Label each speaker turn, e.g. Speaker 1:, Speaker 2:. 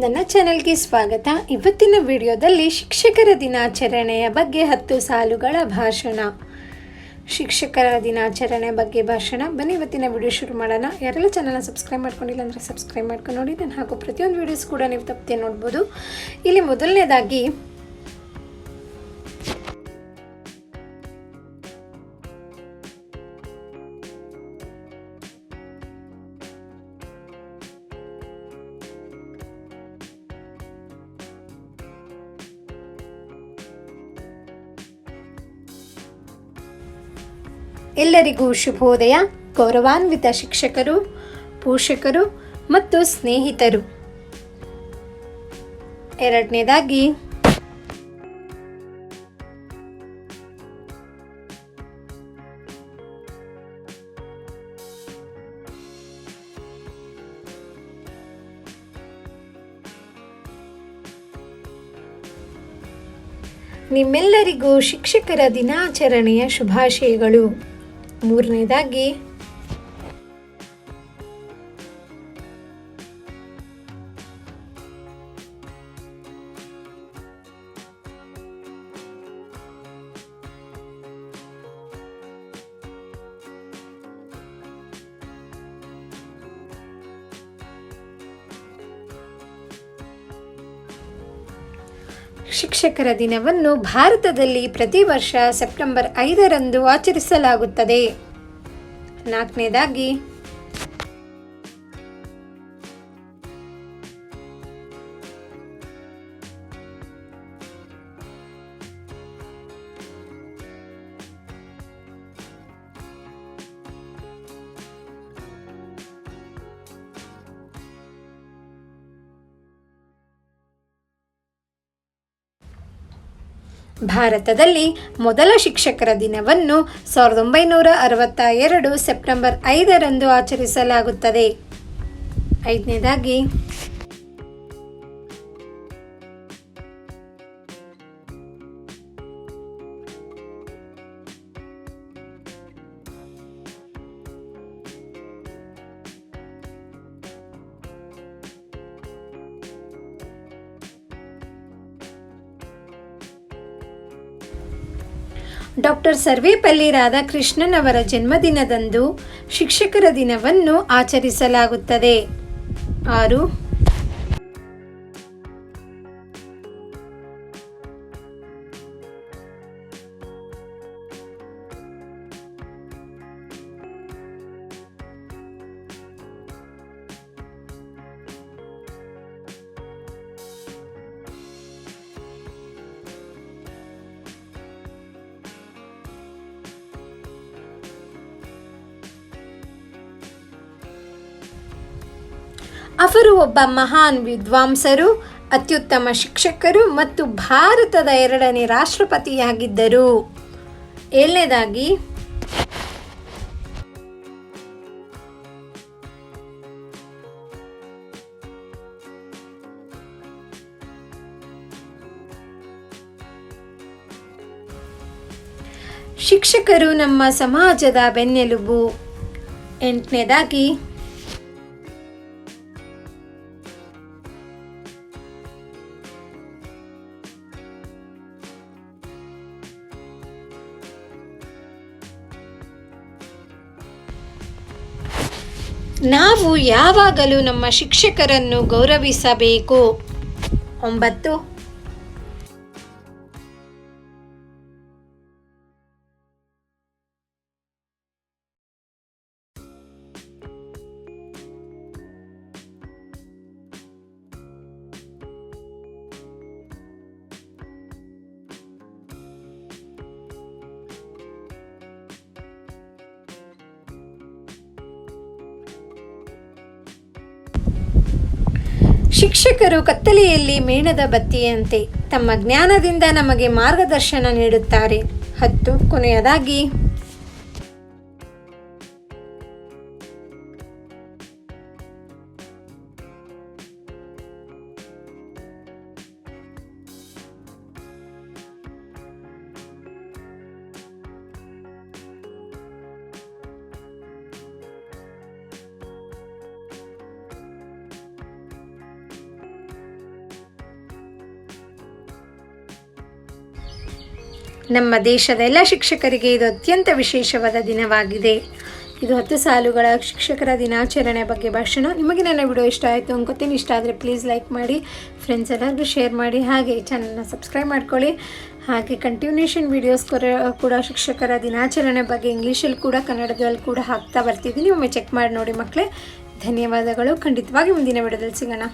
Speaker 1: ನನ್ನ ಚಾನೆಲ್ಗೆ ಸ್ವಾಗತ. ಇವತ್ತಿನ ವಿಡಿಯೋದಲ್ಲಿ ಶಿಕ್ಷಕರ ದಿನಾಚರಣೆಯ ಬಗ್ಗೆ 10 ಸಾಲುಗಳ ಭಾಷಣ. ಶಿಕ್ಷಕರ ದಿನಾಚರಣೆ ಬಗ್ಗೆ ಭಾಷಣ. ಬನ್ನಿ ಇವತ್ತಿನ ವಿಡಿಯೋ ಶುರು ಮಾಡೋಣ. ಯಾರೆಲ್ಲ ಚಾನಲ್ನ ಸಬ್ಸ್ಕ್ರೈಬ್ ಮಾಡ್ಕೊಂಡಿಲ್ಲ ಅಂದರೆ ಸಬ್ಸ್ಕ್ರೈಬ್ ಮಾಡ್ಕೊಂಡು ನೋಡಿ. ನಾನು ಹಾಕೋ ಪ್ರತಿಯೊಂದು ವೀಡಿಯೋಸ್ ಕೂಡ ನೀವು ತಪ್ಪದೆ ನೋಡ್ಬೋದು. ಇಲ್ಲಿ ಮೊದಲನೇದಾಗಿ ಎಲ್ಲರಿಗೂ ಶುಭೋದಯ. ಗೌರವಾನ್ವಿತ ಶಿಕ್ಷಕರು, ಪೋಷಕರು ಮತ್ತು ಸ್ನೇಹಿತರು. ಎರಡನೇದಾಗಿ ನಿಮ್ಮೆಲ್ಲರಿಗೂ ಶಿಕ್ಷಕರ ದಿನಾಚರಣೆಯ ಶುಭಾಶಯಗಳು. ಮೂರನೇದಾಗಿ ಶಿಕ್ಷಕರ ದಿನವನ್ನು ಭಾರತದಲ್ಲಿ ಪ್ರತಿ ವರ್ಷ ಸೆಪ್ಟೆಂಬರ್ 5ರಂದು ಆಚರಿಸಲಾಗುತ್ತದೆ. ನಾಲ್ಕನೇದಾಗಿ ಭಾರತದಲ್ಲಿ ಮೊದಲ ಶಿಕ್ಷಕರ ದಿನವನ್ನು 1962 ಸೆಪ್ಟೆಂಬರ್ 5ರಂದು ಆಚರಿಸಲಾಗುತ್ತದೆ. ಐದನೇದಾಗಿ ಡಾಕ್ಟರ್ ಸರ್ವೇಪಲ್ಲಿ ರಾಧಾಕೃಷ್ಣನ್ ಅವರ ಜನ್ಮದಿನದಂದು ಶಿಕ್ಷಕರ ದಿನವನ್ನು ಆಚರಿಸಲಾಗುತ್ತದೆ. 6. ಅವರು ಒಬ್ಬ ಮಹಾನ್ ವಿದ್ವಾಂಸರು, ಅತ್ಯುತ್ತಮ ಶಿಕ್ಷಕರು ಮತ್ತು ಭಾರತದ 2ನೇ ರಾಷ್ಟ್ರಪತಿಯಾಗಿದ್ದರು. 7ನೇದಾಗಿ ಶಿಕ್ಷಕರು ನಮ್ಮ ಸಮಾಜದ ಬೆನ್ನೆಲುಬು. 8ನೇದಾಗಿ ನಾವು ಯಾವಾಗಲೂ ನಮ್ಮ ಶಿಕ್ಷಕರನ್ನು ಗೌರವಿಸಬೇಕು. 9. ಶಿಕ್ಷಕರು ಕತ್ತಲೆಯಲ್ಲಿ ಮೇಣದ ಬತ್ತಿಯಂತೆ ತಮ್ಮ ಜ್ಞಾನದಿಂದ ನಮಗೆ ಮಾರ್ಗದರ್ಶನ ನೀಡುತ್ತಾರೆ. 10. ಕೊನೆಯದಾಗಿ ನಮ್ಮ ದೇಶದ ಎಲ್ಲ ಶಿಕ್ಷಕರಿಗೆ ಇದು ಅತ್ಯಂತ ವಿಶೇಷವಾದ ದಿನವಾಗಿದೆ. ಇದು 10 ಸಾಲುಗಳ ಶಿಕ್ಷಕರ ದಿನಾಚರಣೆ ಬಗ್ಗೆ ಭಾಷಣ. ನಿಮಗೆ ನನ್ನ ವಿಡಿಯೋ ಇಷ್ಟ ಆಯಿತು ಅನ್ಕೋತೀನಿ. ಇಷ್ಟ ಆದರೆ ಪ್ಲೀಸ್ ಲೈಕ್ ಮಾಡಿ, ಫ್ರೆಂಡ್ಸ್ ಎಲ್ಲರಿಗೂ ಶೇರ್ ಮಾಡಿ, ಹಾಗೆ ಚಾನಲ್ನ ಸಬ್ಸ್ಕ್ರೈಬ್ ಮಾಡ್ಕೊಳ್ಳಿ. ಹಾಗೆ ಕಂಟಿನ್ಯೂಷನ್ ವೀಡಿಯೋಸ್ ಕೂಡ ಶಿಕ್ಷಕರ ದಿನಾಚರಣೆ ಬಗ್ಗೆ ಇಂಗ್ಲೀಷಲ್ಲಿ ಕೂಡ ಕನ್ನಡದಲ್ಲಿ ಕೂಡ ಹಾಕ್ತಾ ಬರ್ತಿದ್ದೀನಿ. ಒಮ್ಮೆ ಚೆಕ್ ಮಾಡಿ ನೋಡಿ ಮಕ್ಕಳೇ. ಧನ್ಯವಾದಗಳು. ಖಂಡಿತವಾಗಿ ಮುಂದಿನ ವಿಡಿಯೋದಲ್ಲಿ ಸಿಗೋಣ.